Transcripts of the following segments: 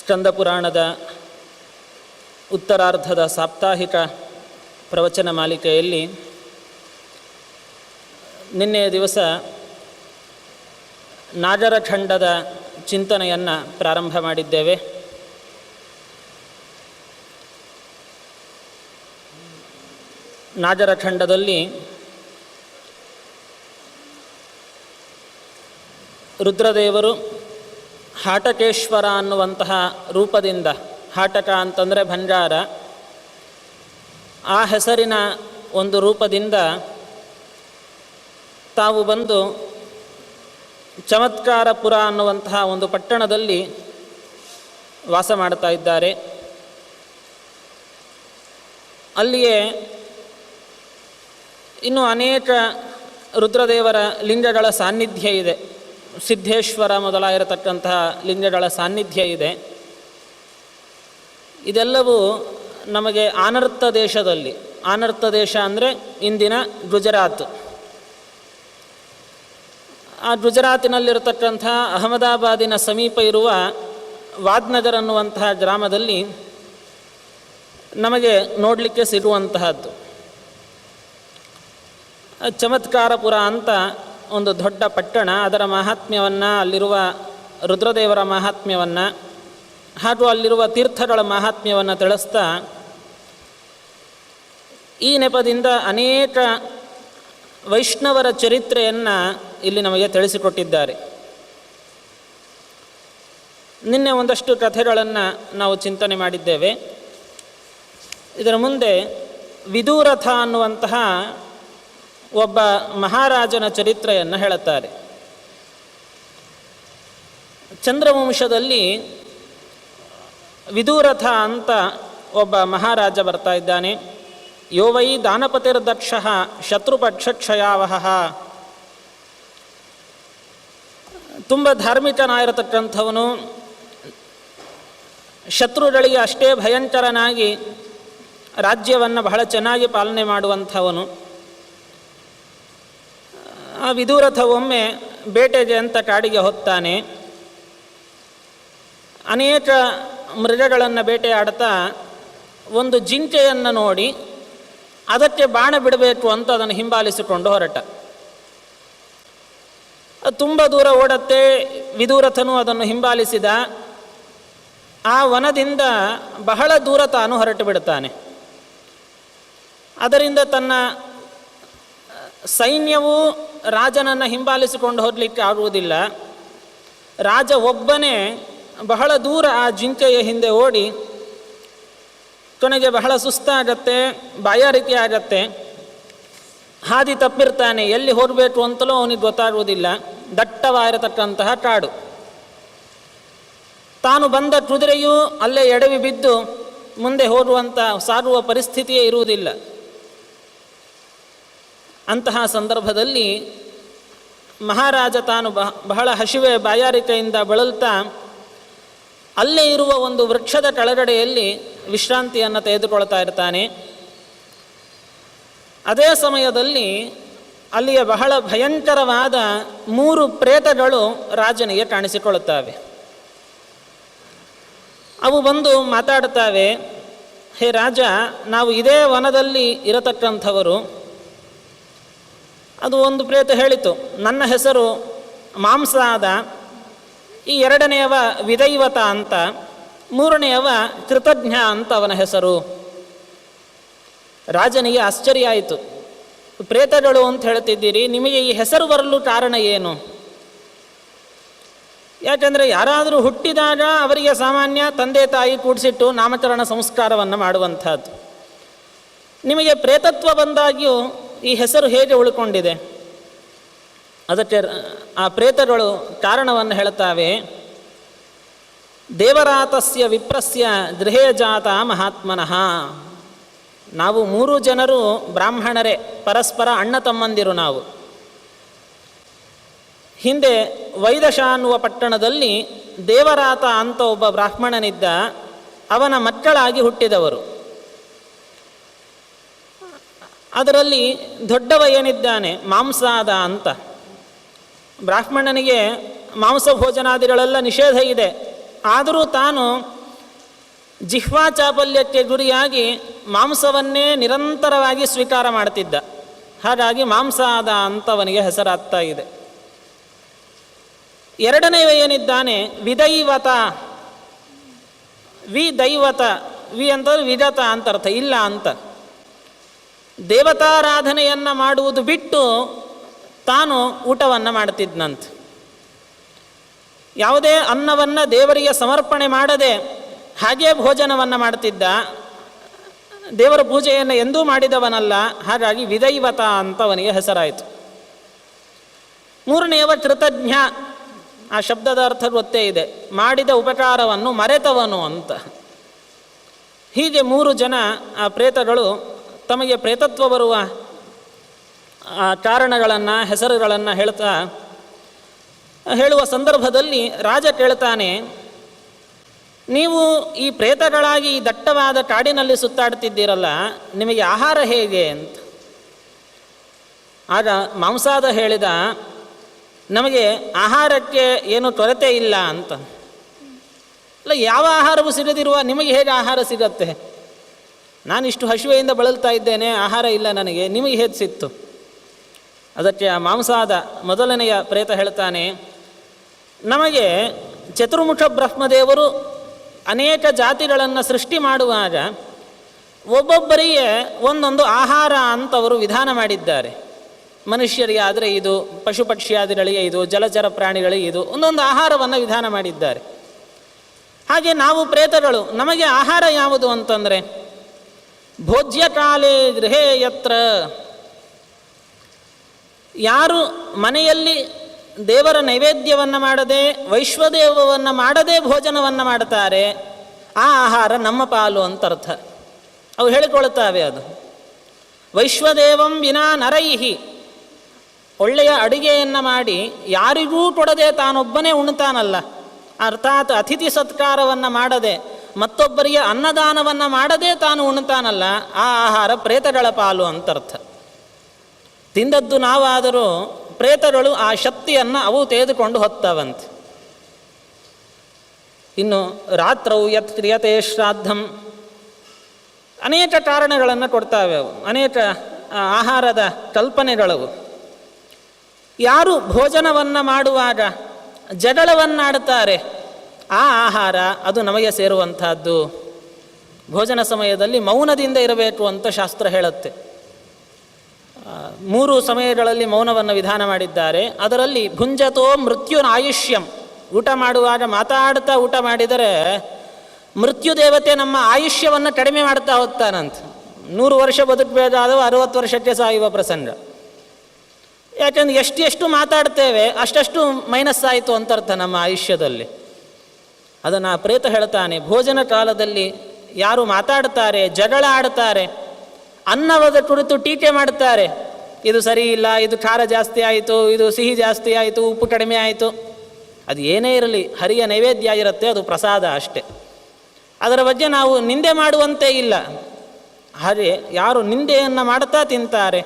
ಸ್ಕಂದ ಪುರಾಣದ ಉತ್ತರಾರ್ಧದ ಸಾಪ್ತಾಹಿಕ ಪ್ರವಚನ ಮಾಲಿಕೆಯಲ್ಲಿ ನಿನ್ನೆಯ ದಿವಸ ನಾಗರಖಂಡದ ಚಿಂತನೆಯನ್ನು ಪ್ರಾರಂಭ ಮಾಡಿದ್ದೇವೆ. ನಾಗರಖಂಡದಲ್ಲಿ ರುದ್ರದೇವರು ಹಾಟಕೇಶ್ವರ ಅನ್ನುವಂತಹ ರೂಪದಿಂದ, ಹಾಟಕ ಅಂತಂದರೆ ಭಂಡಾರ, ಆ ಹೆಸರಿನ ಒಂದು ರೂಪದಿಂದ ತಾವು ಬಂದು ಚಮತ್ಕಾರಪುರ ಅನ್ನುವಂತಹ ಒಂದು ಪಟ್ಟಣದಲ್ಲಿ ವಾಸ ಮಾಡ್ತಾ ಇದ್ದಾರೆ. ಅಲ್ಲಿಯೇ ಇನ್ನೂ ಅನೇಕ ರುದ್ರದೇವರ ಲಿಂಗಗಳ ಸಾನ್ನಿಧ್ಯ ಇದೆ. ಸಿದ್ಧೇಶ್ವರ ಮೊದಲಾಗಿರತಕ್ಕಂತಹ ಲಿಂಗಗಳ ಸಾನ್ನಿಧ್ಯ ಇದೆ. ಇದೆಲ್ಲವೂ ನಮಗೆ ಆನರ್ತ ದೇಶದಲ್ಲಿ, ಆನರ್ತ ದೇಶ ಅಂದರೆ ಇಂದಿನ ಗುಜರಾತ್, ಆ ಗುಜರಾತಿನಲ್ಲಿರತಕ್ಕಂಥ ಅಹಮದಾಬಾದಿನ ಸಮೀಪ ಇರುವ ವಾದ್ನಗರ್ ಅನ್ನುವಂತಹ ಗ್ರಾಮದಲ್ಲಿ ನಮಗೆ ನೋಡಲಿಕ್ಕೆ ಸಿಗುವಂತಹದ್ದು. ಚಮತ್ಕಾರಪುರ ಅಂತ ಒಂದು ದೊಡ್ಡ ಪಟ್ಟಣ, ಅದರ ಮಹಾತ್ಮ್ಯವನ್ನು, ಅಲ್ಲಿರುವ ರುದ್ರದೇವರ ಮಹಾತ್ಮ್ಯವನ್ನು ಹಾಗೂ ಅಲ್ಲಿರುವ ತೀರ್ಥಗಳ ಮಹಾತ್ಮ್ಯವನ್ನು ತಿಳಿಸ್ತಾ ಈ ನೆಪದಿಂದ ಅನೇಕ ವೈಷ್ಣವರ ಚರಿತ್ರೆಯನ್ನು ಇಲ್ಲಿ ನಮಗೆ ತಿಳಿಸಿಕೊಟ್ಟಿದ್ದಾರೆ. ನಿನ್ನೆ ಒಂದಷ್ಟು ಕಥೆಗಳನ್ನು ನಾವು ಚಿಂತನೆ ಮಾಡಿದ್ದೇವೆ. ಇದರ ಮುಂದೆ ವಿದೂರಥ ಅನ್ನುವಂತಹ ಒಬ್ಬ ಮಹಾರಾಜನ ಚರಿತ್ರೆಯನ್ನು ಹೇಳುತ್ತಾರೆ. ಚಂದ್ರವಂಶದಲ್ಲಿ ವಿದೂರಥ ಅಂತ ಒಬ್ಬ ಮಹಾರಾಜ ಬರ್ತಾ ಇದ್ದಾನೆ. ಯೋ ವೈ ದಾನಪತಿರ್ದಕ್ಷ ಶತ್ರುಪಕ್ಷಕ್ಷಯಾವಹ. ತುಂಬ ಧಾರ್ಮಿಕನಾಗಿರತಕ್ಕಂಥವನು, ಶತ್ರುಗಳಿಗೆ ಅಷ್ಟೇ ಭಯಂಕರನಾಗಿ ರಾಜ್ಯವನ್ನು ಬಹಳ ಚೆನ್ನಾಗಿ ಪಾಲನೆ ಮಾಡುವಂಥವನು. ಆ ವಿದೂರಥ ಒಮ್ಮೆ ಬೇಟೆಗೆ ಅಂತ ಕಾಡಿಗೆ ಹೋಗ್ತಾನೆ. ಅನೇಕ ಮೃಗಗಳನ್ನು ಬೇಟೆಯಾಡ್ತಾ ಒಂದು ಜಿಂಕೆಯನ್ನು ನೋಡಿ ಅದಕ್ಕೆ ಬಾಣ ಬಿಡಬೇಕು ಅಂತ ಅದನ್ನು ಹಿಂಬಾಲಿಸಿಕೊಂಡು ಹೊರಟ. ತುಂಬ ದೂರ ಓಡತ್ತೆ. ವಿದೂರಥನು ಅದನ್ನು ಹಿಂಬಾಲಿಸಿದ. ಆ ವನದಿಂದ ಬಹಳ ದೂರ ತಾನು ಹೊರಟು ಬಿಡ್ತಾನೆ. ಅದರಿಂದ ತನ್ನ ಸೈನ್ಯವು ರಾಜನನ್ನು ಹಿಂಬಾಲಿಸಿಕೊಂಡು ಹೋಗಲಿಕ್ಕೆ ಆಗುವುದಿಲ್ಲ. ರಾಜ ಒಬ್ಬನೇ ಬಹಳ ದೂರ ಆ ಜಿಂಕೆಯ ಹಿಂದೆ ಓಡಿ ಕೊನೆಗೆ ಬಹಳ ಸುಸ್ತಾಗತ್ತೆ, ಬಾಯಾರಿಕೆ ಆಗತ್ತೆ, ಹಾದಿ ತಪ್ಪಿರ್ತಾನೆ. ಎಲ್ಲಿ ಹೋಗಬೇಕು ಅಂತಲೂ ಅವನಿಗೆ ಗೊತ್ತಾಗುವುದಿಲ್ಲ. ದಟ್ಟವಾಗಿರತಕ್ಕಂತಹ ಕಾಡು. ತಾನು ಬಂದ ಕುದುರೆಯೂ ಅಲ್ಲೇ ಎಡವಿ ಬಿದ್ದು ಮುಂದೆ ಸಾಗುವ ಪರಿಸ್ಥಿತಿಯೇ ಇರುವುದಿಲ್ಲ. ಅಂತಹ ಸಂದರ್ಭದಲ್ಲಿ ಮಹಾರಾಜ ತಾನು ಬಹಳ ಹಸಿವೆ ಬಾಯಾರಿಕೆಯಿಂದ ಬಳಲ್ತಾ ಅಲ್ಲೇ ಇರುವ ಒಂದು ವೃಕ್ಷದ ಕೆಳಗಡೆಯಲ್ಲಿ ವಿಶ್ರಾಂತಿಯನ್ನು ತೆಗೆದುಕೊಳ್ತಾ ಇರ್ತಾನೆ. ಅದೇ ಸಮಯದಲ್ಲಿ ಅಲ್ಲಿಯ ಬಹಳ ಭಯಂಕರವಾದ 3 ಪ್ರೇತಗಳು ರಾಜನಿಗೆ ಕಾಣಿಸಿಕೊಳ್ಳುತ್ತವೆ. ಅವು ಬಂದು ಮಾತಾಡ್ತವೆ, ಹೇ ರಾಜ, ನಾವು ಇದೇ ವನದಲ್ಲಿ ಇರತಕ್ಕಂಥವರು. ಅದು ಒಂದು ಪ್ರೇತ ಹೇಳಿತು, ನನ್ನ ಹೆಸರು ಮಾಂಸಾದ, ಈ ಎರಡನೆಯವ ವಿದೈವತ ಅಂತ, ಮೂರನೆಯವ ಕೃತಜ್ಞ ಅಂತ ಅವನ ಹೆಸರು. ರಾಜನಿಗೆ ಆಶ್ಚರ್ಯ ಆಯಿತು. ಪ್ರೇತಗಳು ಅಂತ ಹೇಳ್ತಿದ್ದೀರಿ, ನಿಮಗೆ ಈ ಹೆಸರು ಬರಲು ಕಾರಣ ಏನು? ಯಾಕೆಂದರೆ ಯಾರಾದರೂ ಹುಟ್ಟಿದಾಗ ಅವರಿಗೆ ಸಾಮಾನ್ಯ ತಂದೆ ತಾಯಿ ಕೂಡಿಸಿಟ್ಟು ನಾಮಕರಣ ಸಂಸ್ಕಾರವನ್ನು ಮಾಡುವಂಥದ್ದು. ನಿಮಗೆ ಪ್ರೇತತ್ವ ಬಂದಾಗ್ಯೂ ಈ ಹೆಸರು ಹೇಗೆ ಉಳ್ಕೊಂಡಿದೆ? ಅದಕ್ಕೆ ಆ ಪ್ರೇತಗಳು ಕಾರಣವನ್ನು ಹೇಳ್ತಾವೆ. ದೇವರಾತಸ್ಯ ವಿಪ್ರಸ್ಯ ಗೃಹೇ ಜಾತ ಮಹಾತ್ಮನಃ. ನಾವು 3 ಜನರು ಬ್ರಾಹ್ಮಣರೇ, ಪರಸ್ಪರ ಅಣ್ಣ ತಮ್ಮಂದಿರು ನಾವು. ಹಿಂದೆ ವೈದಶ ಅನ್ನುವ ಪಟ್ಟಣದಲ್ಲಿ ದೇವರಾತ ಅಂತ ಒಬ್ಬ ಬ್ರಾಹ್ಮಣನಿದ್ದ. ಅವನ ಮಕ್ಕಳಾಗಿ ಹುಟ್ಟಿದವರು. ಅದರಲ್ಲಿ ದೊಡ್ಡವ ಏನಿದ್ದಾನೆ ಮಾಂಸಾದ ಅಂತ. ಬ್ರಾಹ್ಮಣನಿಗೆ ಮಾಂಸ ಭೋಜನಾದಿಗಳೆಲ್ಲ ನಿಷೇಧ ಇದೆ. ಆದರೂ ತಾನು ಜಿಹ್ವಾ ಚಾಪಲ್ಯಕ್ಕೆ ಗುರಿಯಾಗಿ ಮಾಂಸವನ್ನೇ ನಿರಂತರವಾಗಿ ಸ್ವೀಕಾರ ಮಾಡ್ತಿದ್ದ. ಹಾಗಾಗಿ ಮಾಂಸಾದ ಅಂತವನಿಗೆ ಹೆಸರಾಗ್ತಾ ಇದೆ. ಎರಡನೆಯ ಏನಿದ್ದಾನೆ ವಿದೈವತ. ವಿದೈವತ, ವಿ ಅಂತಂದ್ರೆ ವಿಗತ ಅಂತ ಅರ್ಥ, ಇಲ್ಲ ಅಂತ. ದೇವತಾರಾಧನೆಯನ್ನು ಮಾಡುವುದು ಬಿಟ್ಟು ತಾನು ಊಟವನ್ನು ಮಾಡ್ತಿದ್ನಂತೆ. ಯಾವುದೇ ಅನ್ನವನ್ನು ದೇವರಿಗೆ ಸಮರ್ಪಣೆ ಮಾಡದೆ ಹಾಗೇ ಭೋಜನವನ್ನು ಮಾಡ್ತಿದ್ದ. ದೇವರ ಪೂಜೆಯನ್ನು ಎಂದೂ ಮಾಡಿದವನಲ್ಲ. ಹಾಗಾಗಿ ವಿದೈವತ ಅಂತವನಿಗೆ ಹೆಸರಾಯಿತು. ಮೂರನೆಯವ ಕೃತಜ್ಞ. ಆ ಶಬ್ದದ ಅರ್ಥ ಗೊತ್ತೇ ಇದೆ, ಮಾಡಿದ ಉಪಕಾರವನ್ನು ಮರೆತವನು ಅಂತ. ಹೀಗೆ 3 ಜನ ಆ ಪ್ರೇತಗಳು ತಮಗೆ ಪ್ರೇತತ್ವ ಬರುವ ಕಾರಣಗಳನ್ನು, ಹೆಸರುಗಳನ್ನು ಹೇಳುವ ಸಂದರ್ಭದಲ್ಲಿ ರಾಜ ಕೇಳ್ತಾನೆ, ನೀವು ಈ ಪ್ರೇತಗಳಾಗಿ ಈ ದಟ್ಟವಾದ ಕಾಡಿನಲ್ಲಿ ಸುತ್ತಾಡ್ತಿದ್ದೀರಲ್ಲ, ನಿಮಗೆ ಆಹಾರ ಹೇಗೆ ಅಂತ. ಆಗ ಮಾಂಸಾದ ಹೇಳಿದ, ನಮಗೆ ಆಹಾರಕ್ಕೆ ಏನು ಕೊರತೆ ಇಲ್ಲ ಅಂತ. ಅಲ್ಲ, ಯಾವ ಆಹಾರವೂ ಸಿಗದಿರುವ ನಿಮಗೆ ಹೇಗೆ ಆಹಾರ ಸಿಗತ್ತೆ? ನಾನಿಷ್ಟು ಹಸಿವೆಯಿಂದ ಬಳಲ್ತಾ ಇದ್ದೇನೆ, ಆಹಾರ ಇಲ್ಲ ನನಗೆ, ನಿಮಗೆ ಹೇಗೆ ಸಿಕ್ತು? ಅದಕ್ಕೆ ಆ ಮಾಂಸಾದ ಮೊದಲನೆಯ ಪ್ರೇತ ಹೇಳ್ತಾನೆ, ನಮಗೆ ಚತುರ್ಮುಖ ಬ್ರಹ್ಮದೇವರು ಅನೇಕ ಜಾತಿಗಳನ್ನು ಸೃಷ್ಟಿ ಮಾಡುವಾಗ ಒಬ್ಬೊಬ್ಬರಿಗೆ ಒಂದೊಂದು ಆಹಾರ ಅಂತವರು ವಿಧಾನ ಮಾಡಿದ್ದಾರೆ. ಮನುಷ್ಯರಿಗೆ ಆದರೆ ಇದು, ಪಶು ಪಕ್ಷಿಯಾದಿಗಳಿಗೆ ಇದು, ಜಲಚರ ಪ್ರಾಣಿಗಳಿಗೆ ಇದು, ಒಂದೊಂದು ಆಹಾರವನ್ನು ವಿಧಾನ ಮಾಡಿದ್ದಾರೆ. ಹಾಗೆ ನಾವು ಪ್ರೇತಗಳು, ನಮಗೆ ಆಹಾರ ಯಾವುದು ಅಂತಂದರೆ ಭೋಜ್ಯ ಕಾಲೇ ಗೃಹೇ ಯತ್ರ. ಯಾರು ಮನೆಯಲ್ಲಿ ದೇವರ ನೈವೇದ್ಯವನ್ನು ಮಾಡದೆ, ವೈಶ್ವದೇವವನ್ನು ಮಾಡದೆ ಭೋಜನವನ್ನು ಮಾಡ್ತಾರೆ, ಆ ಆಹಾರ ನಮ್ಮ ಪಾಲು ಅಂತ ಅರ್ಥ. ಅವು ಹೇಳಿಕೊಳ್ತಾವೆ ಅದು. ವೈಶ್ವದೇವಂ ವಿನಾ ನರೈಹಿ. ಒಳ್ಳೆಯ ಅಡಿಗೆಯನ್ನು ಮಾಡಿ ಯಾರಿಗೂ ಕೊಡದೆ ತಾನೊಬ್ಬನೇ ಉಣ್ತಾನಲ್ಲ, ಅರ್ಥಾತ್ ಅತಿಥಿ ಸತ್ಕಾರವನ್ನು ಮಾಡದೆ ಮತ್ತೊಬ್ಬರಿಗೆ ಅನ್ನದಾನವನ್ನು ಮಾಡದೆ ತಾನು ಉಣ್ತಾನಲ್ಲ, ಆ ಆಹಾರ ಪ್ರೇತಗಳ ಪಾಲು ಅಂತರ್ಥ. ತಿಂದದ್ದು ನಾವಾದರೂ ಪ್ರೇತಗಳು ಆ ಶಕ್ತಿಯನ್ನು ಅವು ತೆಗೆದುಕೊಂಡು ಹೋಗ್ತಾವಂತೆ. ಇನ್ನು ರಾತ್ರೌ ಯತ್ ಕ್ರಿಯತೆ ಶ್ರಾದ್ದಂ, ಅನೇಕ ಕಾರಣಗಳನ್ನು ಕೊಡ್ತಾವೆ ಅವು, ಅನೇಕ ಆಹಾರದ ಕಲ್ಪನೆಗಳವು. ಯಾರು ಭೋಜನವನ್ನು ಮಾಡುವಾಗ ಜಗಳವನ್ನಾಡುತ್ತಾರೆ, ಆ ಆಹಾರ ಅದು ನಮಗೆ ಸೇರುವಂತಹದ್ದು. ಭೋಜನ ಸಮಯದಲ್ಲಿ ಮೌನದಿಂದ ಇರಬೇಕು ಅಂತ ಶಾಸ್ತ್ರ ಹೇಳುತ್ತೆ. 3 ಸಮಯಗಳಲ್ಲಿ ಮೌನವನ್ನು ವಿಧಾನ ಮಾಡಿದ್ದಾರೆ. ಅದರಲ್ಲಿ ಭುಂಜತೋ ಮೃತ್ಯುನಾಯುಷ್ಯಂ. ಊಟ ಮಾಡುವಾಗ ಮಾತಾಡ್ತಾ ಊಟ ಮಾಡಿದರೆ ಮೃತ್ಯು ದೇವತೆ ನಮ್ಮ ಆಯುಷ್ಯವನ್ನು ಕಡಿಮೆ ಮಾಡ್ತಾ ಹೋಗ್ತಾನಂತ. 100 ವರ್ಷ ಬದುಕಬೇಕಾದವ 60 ವರ್ಷಕ್ಕೆ ಸಾಯುವ ಪ್ರಸಂಗ. ಯಾಕೆಂದ್ರೆ ಎಷ್ಟು ಮಾತಾಡ್ತೇವೆ ಅಷ್ಟು ಮೈನಸ್ ಆಯಿತು ಅಂತರ್ಥ ನಮ್ಮ ಆಯುಷ್ಯದಲ್ಲಿ. ಅದನ್ನು ಪ್ರೇತ ಹೇಳ್ತಾನೆ, ಭೋಜನ ಕಾಲದಲ್ಲಿ ಯಾರು ಮಾತಾಡ್ತಾರೆ, ಜಗಳ ಆಡ್ತಾರೆ, ಅನ್ನವದ ಕುರಿತು ಟೀಕೆ ಮಾಡ್ತಾರೆ, ಇದು ಸರಿ ಇಲ್ಲ, ಇದು ಖಾರ ಜಾಸ್ತಿ ಆಯಿತು, ಇದು ಸಿಹಿ ಜಾಸ್ತಿ ಆಯಿತು, ಉಪ್ಪು ಕಡಿಮೆ ಆಯಿತು, ಅದು ಏನೇ ಇರಲಿ ಹರಿಯ ನೈವೇದ್ಯ ಆಗಿರುತ್ತೆ, ಅದು ಪ್ರಸಾದ ಅಷ್ಟೆ. ಅದರ ಬಗ್ಗೆ ನಾವು ನಿಂದೆ ಮಾಡುವಂತೆ ಇಲ್ಲ. ಹಾಗೆ ಯಾರು ನಿಂದೆಯನ್ನು ಮಾಡ್ತಾ ತಿಂತಾರೆ.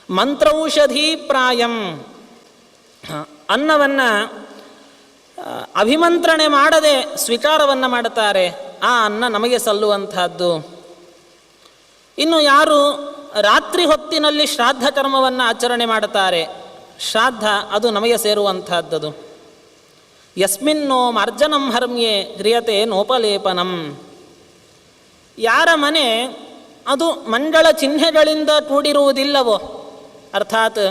ಮಂತ್ರೌಷಧಿ ಪ್ರಾಯಂ. ಅನ್ನವನ್ನು ಅಭಿಮಂತ್ರಣೆ ಮಾಡದೆ ಸ್ವೀಕಾರವನ್ನು ಮಾಡುತ್ತಾರೆ, ಆ ಅನ್ನ ನಮಗೆ ಸಲ್ಲುವಂತಹದ್ದು. ಇನ್ನು ಯಾರು ರಾತ್ರಿ ಹೊತ್ತಿನಲ್ಲಿ ಶ್ರಾದ್ದ ಕರ್ಮವನ್ನು ಆಚರಣೆ ಮಾಡುತ್ತಾರೆ, ಶ್ರಾದ್ದ ಅದು ನಮಗೆ ಸೇರುವಂತಹದ್ದು. ಯಸ್ಮಿನ್ನೋ ಮಾರ್ಜನಂ ಹರ್ಮ್ಯೆ ಕ್ರಿಯತೆ ನೋಪಲೇಪನಂ. ಯಾರ ಮನೆ ಅದು ಮಂಗಳ ಚಿಹ್ನೆಗಳಿಂದ ಕೂಡಿರುವುದಿಲ್ಲವೋ, ಅರ್ಥಾತ್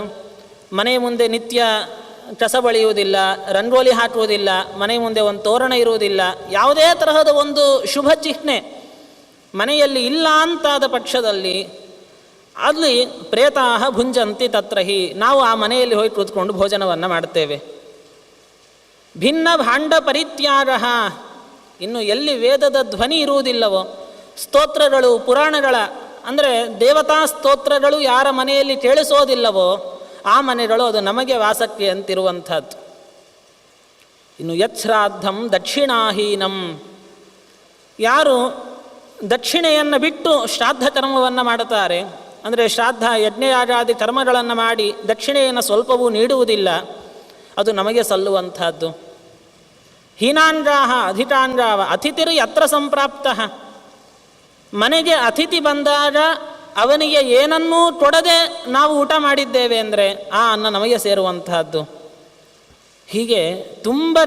ಮನೆ ಮುಂದೆ ನಿತ್ಯ ಕಸ ಬಳಿಯುವುದಿಲ್ಲ, ರಂಗೋಲಿ ಹಾಕುವುದಿಲ್ಲ, ಮನೆ ಮುಂದೆ ಒಂದು ತೋರಣ ಇರುವುದಿಲ್ಲ, ಯಾವುದೇ ತರಹದ ಒಂದು ಶುಭ ಚಿಹ್ನೆ ಮನೆಯಲ್ಲಿ ಇಲ್ಲ ಅಂತಾದ ಪಕ್ಷದಲ್ಲಿ ಅಲ್ಲಿ ಪ್ರೇತಾಹ ಭುಂಜಂತಿ ತತ್ರಹಿ. ನಾವು ಆ ಮನೆಯಲ್ಲಿ ಹೋಗಿ ಕೂತ್ಕೊಂಡು ಭೋಜನವನ್ನು ಮಾಡ್ತೇವೆ. ಭಿನ್ನ ಭಾಂಡ ಪರಿತ್ಯಾಗ. ಇನ್ನು ಎಲ್ಲಿ ವೇದದ ಧ್ವನಿ ಇರುವುದಿಲ್ಲವೋ, ಸ್ತೋತ್ರಗಳು ಪುರಾಣಗಳ ಅಂದರೆ ದೇವತಾ ಸ್ತೋತ್ರಗಳು ಯಾರ ಮನೆಯಲ್ಲಿ ಕೇಳಿಸೋದಿಲ್ಲವೋ, ಆ ಮನೆಗಳು ಅದು ನಮಗೆ ವಾಸಕ್ಕೆ ಅಂತಿರುವಂಥದ್ದು. ಇನ್ನು ಯಚ್ಛ್ರಾದ್ದಂ ದಕ್ಷಿಣಾಹೀನಂ. ಯಾರು ದಕ್ಷಿಣೆಯನ್ನು ಬಿಟ್ಟು ಶ್ರಾದ್ದ ಕರ್ಮವನ್ನು ಮಾಡುತ್ತಾರೆ, ಅಂದರೆ ಶ್ರಾದ್ದ ಯಜ್ಞಯಾಗಾದಿ ಕರ್ಮಗಳನ್ನು ಮಾಡಿ ದಕ್ಷಿಣೆಯನ್ನು ಸ್ವಲ್ಪವೂ ನೀಡುವುದಿಲ್ಲ, ಅದು ನಮಗೆ ಸಲ್ಲುವಂಥದ್ದು. ಹೀನಾಂಡ್ರಾಹ ಅಧಿಟಾಂಡ್ರಾವ ಅತಿಥಿರು ಯತ್ರ ಸಂಪ್ರಾಪ್ತ. ಮನೆಗೆ ಅತಿಥಿ ಬಂದಾಗ ಅವನಿಗೆ ಏನನ್ನೂ ಕೊಡದೆ ನಾವು ಊಟ ಮಾಡಿದ್ದೇವೆ ಅಂದರೆ ಆ ಅನ್ನ ನಮಗೆ ಸೇರುವಂತಹದ್ದು. ಹೀಗೆ ತುಂಬ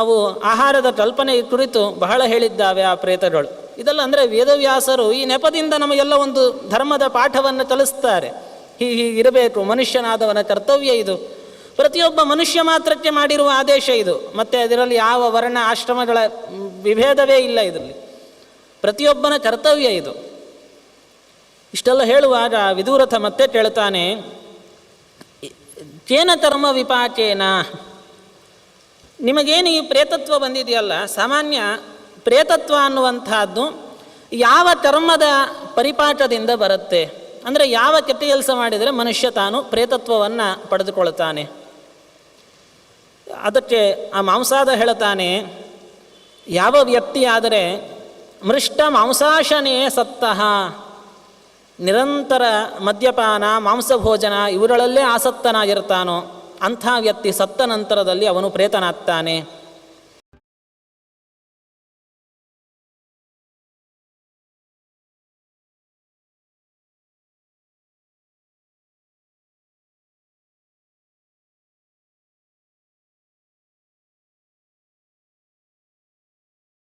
ಅವು ಆಹಾರದ ಕಲ್ಪನೆ ಕುರಿತು ಬಹಳ ಹೇಳಿದ್ದಾವೆ ಆ ಪ್ರೇತಗಳು. ಇದೆಲ್ಲ ಅಂದರೆ ವೇದವ್ಯಾಸರು ಈ ನೆಪದಿಂದ ನಮಗೆಲ್ಲ ಒಂದು ಧರ್ಮದ ಪಾಠವನ್ನು ಕಲಿಸ್ತಾರೆ. ಹೀಗಿರಬೇಕು, ಮನುಷ್ಯನಾದವನ ಕರ್ತವ್ಯ ಇದು. ಪ್ರತಿಯೊಬ್ಬ ಮನುಷ್ಯ ಮಾತ್ರಕ್ಕೆ ಮಾಡಿರುವ ಆದೇಶ ಇದು. ಮತ್ತು ಅದರಲ್ಲಿ ಯಾವ ವರ್ಣ ಆಶ್ರಮಗಳ ವಿಭೇದವೇ ಇಲ್ಲ. ಇದರಲ್ಲಿ ಪ್ರತಿಯೊಬ್ಬನ ಕರ್ತವ್ಯ ಇದು. ಇಷ್ಟೆಲ್ಲ ಹೇಳುವಾಗ ವಿದೂರಥ ಮತ್ತೆ ಕೇಳ್ತಾನೆ, ಕೇನ ಕರ್ಮ ವಿಪಾಕೇನ, ನಿಮಗೇನು ಈ ಪ್ರೇತತ್ವ ಬಂದಿದೆಯಲ್ಲ, ಸಾಮಾನ್ಯ ಪ್ರೇತತ್ವ ಅನ್ನುವಂಥದ್ದು ಯಾವ ಕರ್ಮದ ಪರಿಪಾಠದಿಂದ ಬರುತ್ತೆ ಅಂದರೆ ಯಾವ ಕೆಟ್ಟ ಕೆಲಸ ಮಾಡಿದರೆ ಮನುಷ್ಯ ತಾನು ಪ್ರೇತತ್ವವನ್ನು ಪಡೆದುಕೊಳ್ತಾನೆ. ಅದಕ್ಕೆ ಆ ಮಾಂಸಾದ ಹೇಳ್ತಾನೆ, ಯಾವ ವ್ಯಕ್ತಿಯಾದರೆ ಮೃಷ್ಟ ಮಾಂಸಾಶನೇ ಸತ್ತಃ, ನಿರಂತರ ಮದ್ಯಪಾನ ಮಾಂಸಭೋಜನ ಇವುಗಳಲ್ಲೇ ಆಸಕ್ತನಾಗಿರ್ತಾನೋ ಅಂಥ ವ್ಯಕ್ತಿ ಸತ್ತ ನಂತರದಲ್ಲಿ ಅವನು ಪ್ರೇತನಾಗ್ತಾನೆ.